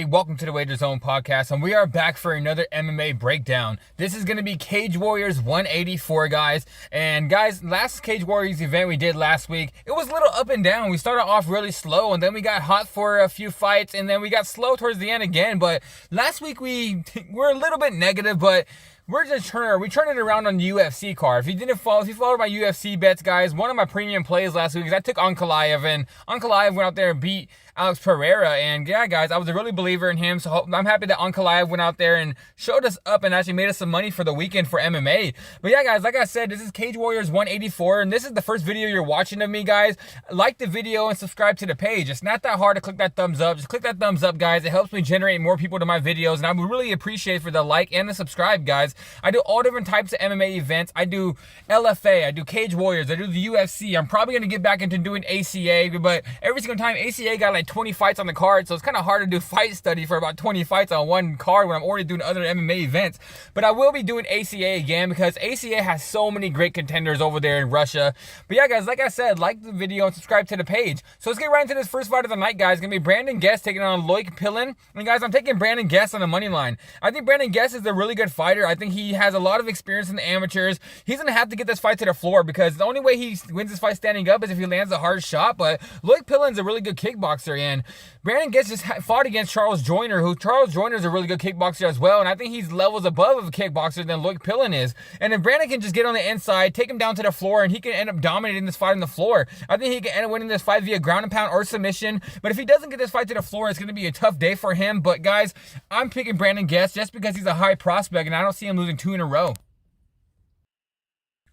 Welcome to the Wager Zone podcast, and we are back for another MMA breakdown. This is going to be Cage Warriors 184, guys. And guys, last Cage Warriors event we did last week, it was a little up and down. We started off really slow, and then we got hot for a few fights, and then we got slow towards the end again. But last week we were a little bit negative, but we turned it around on the UFC card. If you followed my UFC bets, guys, one of my premium plays last week is I took Ankalaev, and Ankalaev went out there and beat Alex Pereira. And yeah, guys, I was a really believer in him, so I'm happy that Ankalaev went out there and showed us up and actually made us some money for the weekend for MMA. But yeah, guys, like I said, this is Cage Warriors 184, and this is the first video you're watching of me, guys. Like the video and subscribe to the page. It's not that hard to click that thumbs up. Just click that thumbs up, guys. It helps me generate more people to my videos, and I would really appreciate for the like and the subscribe, guys. I do all different types of MMA events. I do LFA, I do Cage Warriors, I do the UFC. I'm probably going to get back into doing ACA, but every single time ACA got like 20 fights on the card, so it's kind of hard to do fight study for about 20 fights on one card when I'm already doing other MMA events. But I will be doing ACA again because ACA has so many great contenders over there in Russia. But yeah, guys, like I said, like the video and subscribe to the page. So let's get right into this first fight of the night, guys. It's going to be Brandon Guest taking on Loic Pillin. And guys, I'm taking Brandon Guest on the money line. I think Brandon Guest is a really good fighter. I think he has a lot of experience in the amateurs. He's going to have to get this fight to the floor because the only way he wins this fight standing up is if he lands a hard shot. But Loic Pillin's a really good kickboxer, and Brandon Guest just fought against Charles Joyner, who Charles Joyner is a really good kickboxer as well, and I think he's levels above of a kickboxer than Loic Pillin is. And if Brandon can just get on the inside, take him down to the floor, and he can end up dominating this fight on the floor. I think he can end up winning this fight via ground and pound or submission. But if he doesn't get this fight to the floor, it's going to be a tough day for him. But guys, I'm picking Brandon Guest just because he's a high prospect, and I don't see him losing 2 in a row.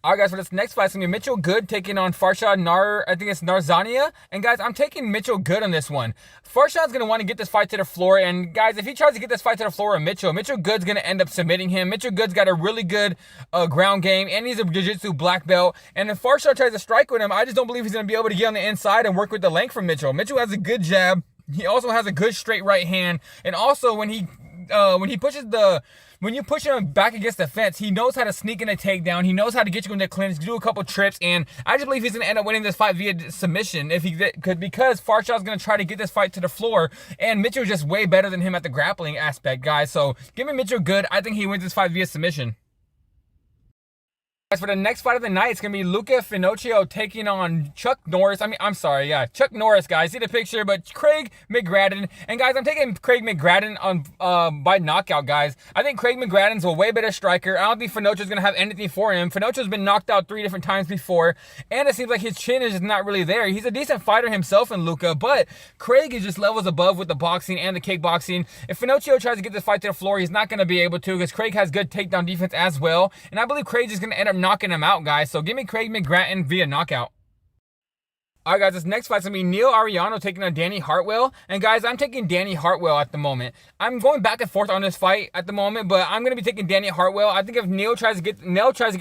Alright, guys, for this next fight, it's going to be Mitchell Good taking on Farshad Narzania. And guys, I'm taking Mitchell Good on this one. Farshad's going to want to get this fight to the floor. And guys, if he tries to get this fight to the floor with Mitchell Good's going to end up submitting him. Mitchell Good's got a really good ground game, and he's a jiu-jitsu black belt. And if Farshad tries to strike with him, I just don't believe he's going to be able to get on the inside and work with the length from Mitchell. Mitchell has a good jab. He also has a good straight right hand. And also, when you push him back against the fence, he knows how to sneak in a takedown. He knows how to get you in the clinch, do a couple trips, and I just believe he's going to end up winning this fight via submission because Farshad's going to try to get this fight to the floor, and Mitchell's just way better than him at the grappling aspect, guys. So give me Mitchell Good. I think he wins this fight via submission. As for the next fight of the night, it's going to be Luca Finocchio taking on Chuck Norris. Chuck Norris, guys. See the picture, but Craig McGrattan. And guys, I'm taking Craig McGrattan on by knockout, guys. I think Craig McGrattan's a way better striker. I don't think Finocchio's going to have anything for him. Finocchio's been knocked out 3 different times before, and it seems like his chin is just not really there. He's a decent fighter himself in Luca, but Craig is just levels above with the boxing and the kickboxing. If Finocchio tries to get this fight to the floor, he's not going to be able to because Craig has good takedown defense as well, and I believe Craig is going to end up knocking him out, guys. So give me Craig McGrattan via knockout. Alright, guys, this next fight's going to be Neil Ariano taking on Danny Hartwell. And guys, I'm taking Danny Hartwell at the moment. I'm going back and forth on this fight at the moment, but I'm going to be taking Danny Hartwell. I think if Neil tries to get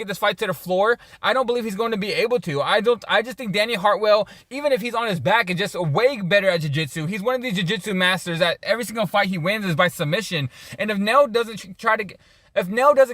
this fight to the floor, I don't believe he's going to be able to. I just think Danny Hartwell, even if he's on his back, is just way better at jiu-jitsu. He's one of these jiu-jitsu masters that every single fight he wins is by submission. And if Neil doesn't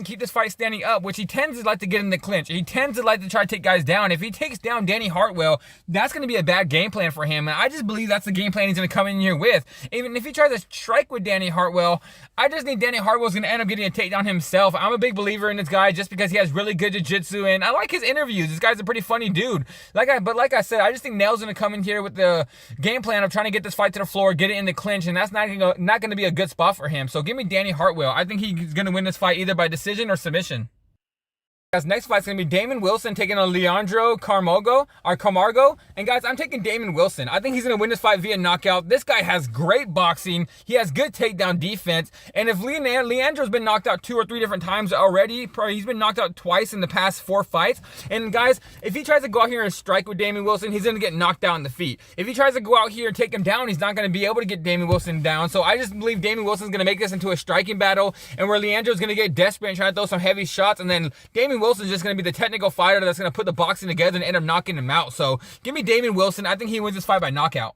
keep this fight standing up, which he tends to like to get in the clinch, he tends to like to try to take guys down. If he takes down Danny Hartwell, that's going to be a bad game plan for him. And I just believe that's the game plan he's going to come in here with. Even if he tries to strike with Danny Hartwell, I just think Danny Hartwell's going to end up getting a takedown himself. I'm a big believer in this guy just because he has really good jiu-jitsu, and I like his interviews. This guy's a pretty funny dude. Like I said, I just think Nail's going to come in here with the game plan of trying to get this fight to the floor, get it in the clinch, and that's not going to be a good spot for him. So give me Danny Hartwell. I think he's going to win this fight either by decision or submission. Guys, next fight's going to be Damon Wilson taking on Leandro Camargo. And guys, I'm taking Damon Wilson. I think he's going to win this fight via knockout. This guy has great boxing. He has good takedown defense. And if Leandro's been knocked out 2 or 3 different times already, he's been knocked out twice in the past 4 fights. And guys, if he tries to go out here and strike with Damon Wilson, he's going to get knocked out in the feet. If he tries to go out here and take him down, he's not going to be able to get Damon Wilson down. So I just believe Damon Wilson's going to make this into a striking battle, and where Leandro's going to get desperate and try to throw some heavy shots, and then Damon Wilson's just going to be the technical fighter that's going to put the boxing together and end up knocking him out. So give me Damon Wilson. I think he wins this fight by knockout.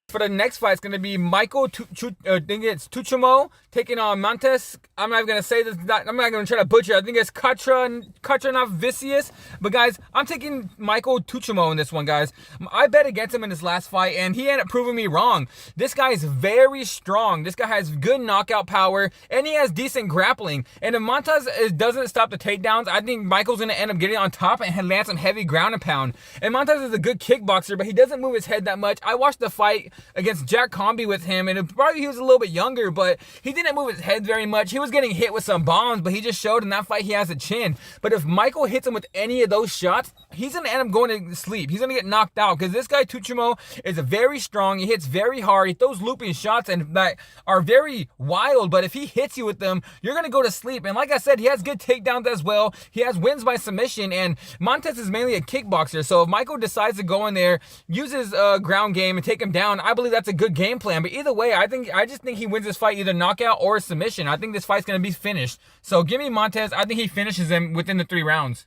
For the next fight, it's going to be I think it's Tuchimo taking on Montes. I'm not going to say this. I'm not going to try to butcher. I think it's Katranov Vicious. But guys, I'm taking Michael Tuchimo in this one, guys. I bet against him in his last fight, and he ended up proving me wrong. This guy is very strong. This guy has good knockout power, and he has decent grappling. And if Montes doesn't stop the takedowns, I think Michael's going to end up getting on top and land some heavy ground and pound. And Montes is a good kickboxer, but he doesn't move his head that much. I watched the fight against Jack Comby with him, and probably he was a little bit younger, but he didn't move his head very much. He was getting hit with some bombs, but he just showed in that fight he has a chin. But if Michael hits him with any of those shots, he's going to end up going to sleep. He's going to get knocked out, because this guy Tuchimo is very strong. He hits very hard. He throws looping shots and that are very wild, but if he hits you with them, you're going to go to sleep. And like I said, he has good takedowns as well. He has wins by submission, and Montes is mainly a kickboxer, so if Michael decides to go in there, use his ground game and take him down, I believe that's a good game plan. But either way, I just think he wins this fight either knockout or submission. I think this fight's going to be finished. So give me Montes. I think he finishes him within the 3 rounds.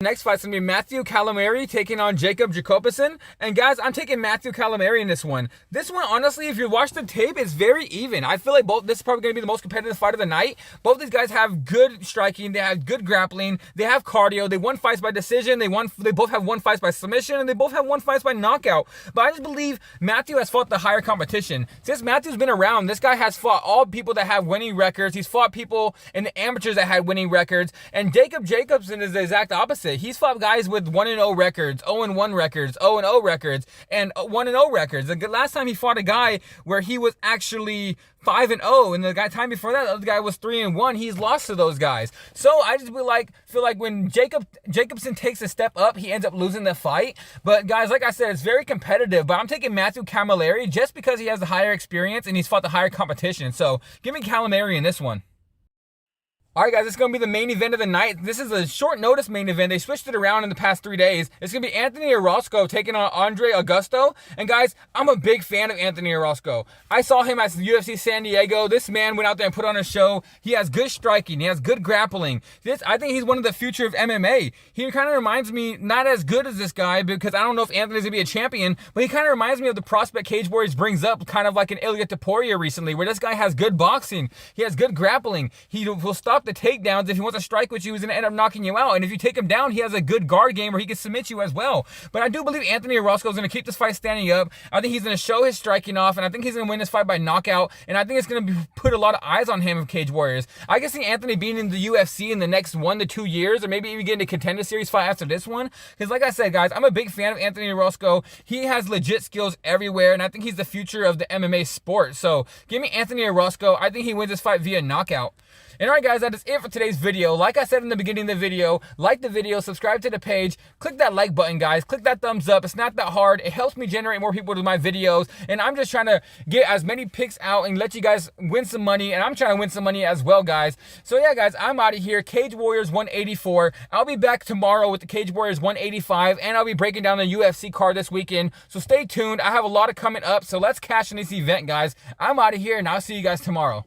Next fight's going to be Matthew Calamari taking on Jacob Jacobson. And guys, I'm taking Matthew Calamari in this one. This one, honestly, if you watch the tape, it's very even. I feel like this is probably going to be the most competitive fight of the night. Both these guys have good striking. They have good grappling. They have cardio. They won fights by decision. They both have won fights by submission. And they both have won fights by knockout. But I just believe Matthew has fought the higher competition. Since Matthew's been around, this guy has fought all people that have winning records. He's fought people in the amateurs that had winning records. And Jacob Jacobson is the exact opposite. He's fought guys with 1-0 records, 0-1 records, 0-0 records, and 1-0 records. The last time he fought a guy where he was actually 5-0, and the time before that, the other guy was 3-1. He's lost to those guys. So I just feel like when Jacobson takes a step up, he ends up losing the fight. But guys, like I said, it's very competitive. But I'm taking Matthew Calamari just because he has the higher experience and he's fought the higher competition. So give me Calamari in this one. Alright guys, it's going to be the main event of the night. This is a short notice main event. They switched it around in the past 3 days. It's going to be Anthony Orozco taking on Andre Augusto. And guys, I'm a big fan of Anthony Orozco. I saw him at UFC San Diego. This man went out there and put on a show. He has good striking. He has good grappling. I think he's one of the future of MMA. He kind of reminds me, not as good as this guy, because I don't know if Anthony's going to be a champion, but he kind of reminds me of the prospect Cage Warriors brings up, kind of like an Ilya Topuria recently, where this guy has good boxing. He has good grappling. He will stop the takedowns. If he wants to strike with you, he's going to end up knocking you out. And if you take him down, he has a good guard game where he can submit you as well. But I do believe Anthony Orozco is going to keep this fight standing up. I think he's going to show his striking off, and I think he's going to win this fight by knockout. And I think it's going to put a lot of eyes on him of Cage Warriors. I can see Anthony being in the UFC in the next 1 to 2 years, or maybe even getting a Contender Series fight after this one. Because like I said, guys, I'm a big fan of Anthony Orozco. He has legit skills everywhere, and I think he's the future of the MMA sport. So give me Anthony Orozco. I think he wins this fight via knockout. And alright guys, that is it for today's video. Like I said in the beginning of the video, like the video, subscribe to the page, click that like button guys, click that thumbs up. It's not that hard. It helps me generate more people to my videos, and I'm just trying to get as many picks out and let you guys win some money, and I'm trying to win some money as well guys. So yeah guys, I'm out of here. Cage Warriors 184. I'll be back tomorrow with the Cage Warriors 185, and I'll be breaking down the UFC card this weekend. So stay tuned. I have a lot of coming up, so let's cash in this event guys. I'm out of here, and I'll see you guys tomorrow.